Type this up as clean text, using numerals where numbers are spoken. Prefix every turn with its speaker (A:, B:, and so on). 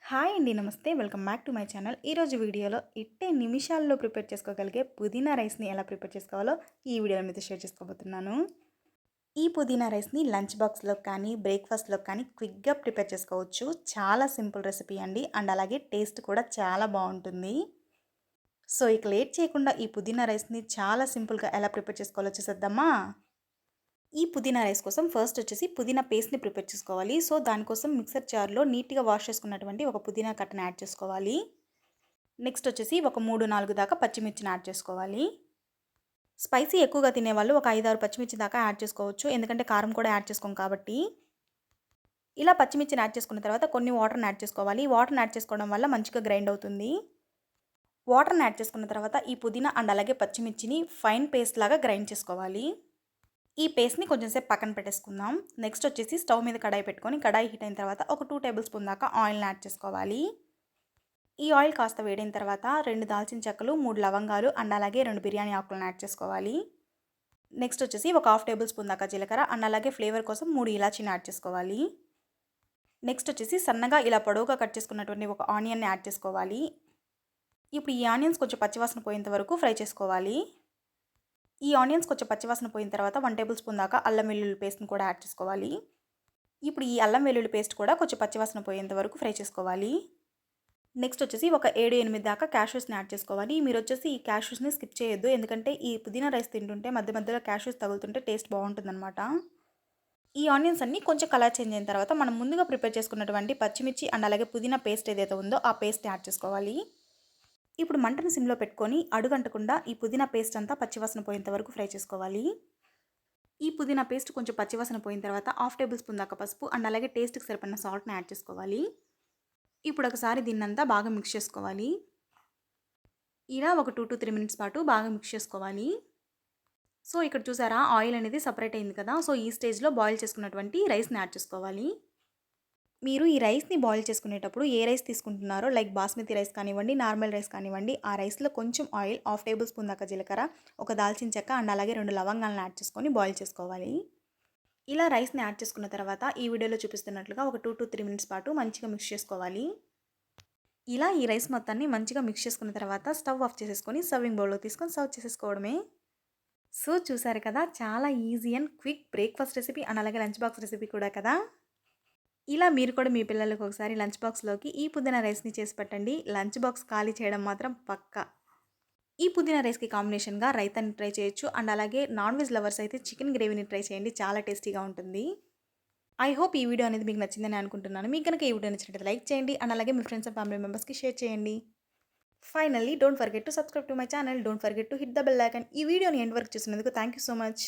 A: Hi అండి. నమస్తే. Welcome back to my channel. ఈరోజు వీడియోలో ఇట్టే నిమిషాల్లో ప్రిపేర్ చేసుకోగలిగే పుదీనా రైస్‌ని ఎలా ప్రిపేర్ చేసుకోవాలో ఈ వీడియోలో మీతో షేర్ చేసుకోబోతున్నాను. ఈ పుదీనా రైస్‌ని లంచ్ బాక్స్‌లోకి కానీ, బ్రేక్‌ఫాస్ట్‌లోకి కానీ క్విక్‌గా ప్రిపేర్ చేసుకోవచ్చు. చాలా సింపుల్ రెసిపీ అండి. అండ్ అలాగే టేస్ట్ కూడా చాలా బావుంటుంది. సో, ఇక లేట్ చేయకుండా ఈ పుదీనా రైస్‌ని చాలా సింపుల్‌గా ఎలా ప్రిపేర్ చేసుకోవాలో చూసేద్దామా? ఈ పుదీనా రైస్ కోసం ఫస్ట్ వచ్చేసి పుదీనా పేస్ట్‌ని ప్రిపేర్ చేసుకోవాలి. సో, దానికోసం మిక్సర్ జార్‌లో నీట్‌గా వాష్ చేసుకున్నటువంటి ఒక పుదీనా కట్టని యాడ్ చేసుకోవాలి. నెక్స్ట్ వచ్చేసి ఒక 3, 4 దాకా పచ్చిమిర్చిని యాడ్ చేసుకోవాలి. స్పైసీ ఎక్కువగా తినేవాళ్ళు ఒక 5, 6 పచ్చిమిర్చి దాకా యాడ్ చేసుకోవచ్చు. ఎందుకంటే కారం కూడా యాడ్ చేసుకోం కాబట్టి. ఇలా పచ్చిమిర్చిని యాడ్ చేసుకున్న తర్వాత కొన్ని వాటర్‌ని యాడ్ చేసుకోవాలి. వాటర్‌ని యాడ్ చేసుకోవడం వల్ల మంచిగా గ్రైండ్ అవుతుంది. వాటర్‌ని యాడ్ చేసుకున్న తర్వాత ఈ పుదీనా అండ్ అలాగే పచ్చిమిర్చిని ఫైన్ పేస్ట్ లాగా గ్రైండ్ చేసుకోవాలి. ఈ పేస్ట్‌ని కొంచెం సేపు పక్కన పెట్టేసుకుందాం. నెక్స్ట్ వచ్చేసి స్టవ్ మీద కడాయి పెట్టుకొని కడాయి హీట్ అయిన తర్వాత ఒక 2 టేబుల్ స్పూన్ దాకా ఆయిల్‌ని యాడ్ చేసుకోవాలి. ఈ ఆయిల్ కాస్త వేడైన తర్వాత 2 దాల్చిన చెక్కలు, 3 లవంగాలు అండ్ అలాగే 2 బిర్యానీ ఆకులను యాడ్ చేసుకోవాలి. నెక్స్ట్ వచ్చేసి ఒక హాఫ్ టేబుల్ స్పూన్ దాకా జీలకర్ర అండ్ అలాగే ఫ్లేవర్ కోసం 3 ఇలాచీని యాడ్ చేసుకోవాలి. నెక్స్ట్ వచ్చేసి సన్నగా ఇలా పొడవుగా కట్ చేసుకున్నటువంటి ఒక ఆనియన్‌ని యాడ్ చేసుకోవాలి. ఇప్పుడు ఈ ఆనియన్స్ కొంచెం పచ్చివాసన పోయేంత వరకు ఫ్రై చేసుకోవాలి. ఈ ఆనియన్స్ కొంచెం పచ్చివాసన పోయిన తర్వాత 1 టేబుల్ స్పూన్ దాకా అల్లం వెల్లుల్లి పేస్ట్‌ని కూడా యాడ్ చేసుకోవాలి. ఇప్పుడు ఈ అల్లం వెల్లుల్లి పేస్ట్ కూడా కొంచెం పచ్చివాసన పోయేంత వరకు ఫ్రై చేసుకోవాలి. నెక్స్ట్ వచ్చేసి ఒక 7, 8 దాకా క్యాష్యూస్‌ని యాడ్ చేసుకోవాలి. మీరు వచ్చేసి ఈ క్యాష్యూస్‌ని స్కిప్ చేయొద్దు. ఎందుకంటే ఈ పుదీనా రైస్ తింటుంటే మధ్య మధ్యలో క్యాష్యూస్ తగులుతుంటే టేస్ట్ బాగుంటుందన్నమాట. ఈ ఆనియన్స్ అన్నీ కొంచెం కలర్ చేంజ్ అయిన తర్వాత మనం ముందుగా ప్రిపేర్ చేసుకున్నటువంటి పచ్చిమిర్చి అండ్ అలాగే పుదీనా పేస్ట్ ఏదైతే ఉందో ఆ పేస్ట్‌ని యాడ్ చేసుకోవాలి. ఇప్పుడు మంటను సిమ్‌లో పెట్టుకొని అడుగంటకుండా ఈ పుదీనా పేస్ట్ అంతా పచ్చివాసన పోయేంత వరకు ఫ్రై చేసుకోవాలి. ఈ పుదీనా పేస్ట్ కొంచెం పచ్చివాసన పోయిన తర్వాత హాఫ్ టేబుల్ స్పూన్ దాకా పసుపు అండ్ అలాగే టేస్ట్‌కి సరిపడిన సాల్ట్‌ని యాడ్ చేసుకోవాలి. ఇప్పుడు ఒకసారి దీన్నంతా బాగా మిక్స్ చేసుకోవాలి. ఇలా ఒక 2-3 మినిట్స్ పాటు బాగా మిక్స్ చేసుకోవాలి. సో, ఇక్కడ చూసారా ఆయిల్ అనేది సెపరేట్ అయింది కదా! సో, ఈ స్టేజ్‌లో బాయిల్ చేసుకున్నటువంటి రైస్‌ని యాడ్ చేసుకోవాలి. మీరు ఈ రైస్‌ని బాయిల్ చేసుకునేటప్పుడు ఏ రైస్ తీసుకుంటున్నారో లైక్ బాస్మతి రైస్ కానివ్వండి, నార్మల్ రైస్ కానివ్వండి, ఆ రైస్‌లో కొంచెం ఆయిల్, హాఫ్ టేబుల్ స్పూన్ దాకా జీలకర్ర, ఒక దాల్చిన చెక్క అండ్ అలాగే 2 లవంగాలను యాడ్ చేసుకొని బాయిల్ చేసుకోవాలి. ఇలా రైస్‌ని యాడ్ చేసుకున్న తర్వాత ఈ వీడియోలో చూపిస్తున్నట్లుగా ఒక 2-3 మినిట్స్ పాటు మంచిగా మిక్స్ చేసుకోవాలి. ఇలా ఈ రైస్ మొత్తాన్ని మంచిగా మిక్స్ చేసుకున్న తర్వాత స్టవ్ ఆఫ్ చేసేసుకొని సర్వింగ్ బౌల్‌లో తీసుకొని సర్వ్ చేసేసుకోవడమే. సో, చూసారు కదా! చాలా easy and quick breakfast recipe and అలాగే లంచ్ బాక్స్ రెసిపీ కూడా కదా! ఇలా మీరు కూడా మీ పిల్లలకి ఒకసారి లంచ్ బాక్స్‌లోకి ఈ పుదీనా రైస్‌ని చేసి పెట్టండి. లంచ్ బాక్స్ ఖాళీ చేయడం మాత్రం పక్కా. ఈ పుదీనా రైస్‌కి కాంబినేషన్‌గా రైతాని ట్రై చేయొచ్చు. అండ్ అలాగే నాన్ వెజ్ లవర్స్ అయితే చికెన్ గ్రేవీని ట్రై చేయండి. చాలా టేస్టీగా ఉంటుంది. ఐ హోప్ ఈ వీడియో అనేది మీకు నచ్చిందని అనుకుంటున్నాను. మీకు గనుక ఈ వీడియో నచ్చినట్లయితే లైక్ చేయండి. అండ్ అలాగే మీ ఫ్రెండ్స్ అండ్ ఫ్యామిలీ మెంబర్స్‌కి షేర్ చేయండి. Finally don't forget to subscribe to my channel. Don't forget to hit the bell icon. ఈ వీడియోని ఎండ్ వరకు చూసినందుకు థాంక్ యూ సో మచ్.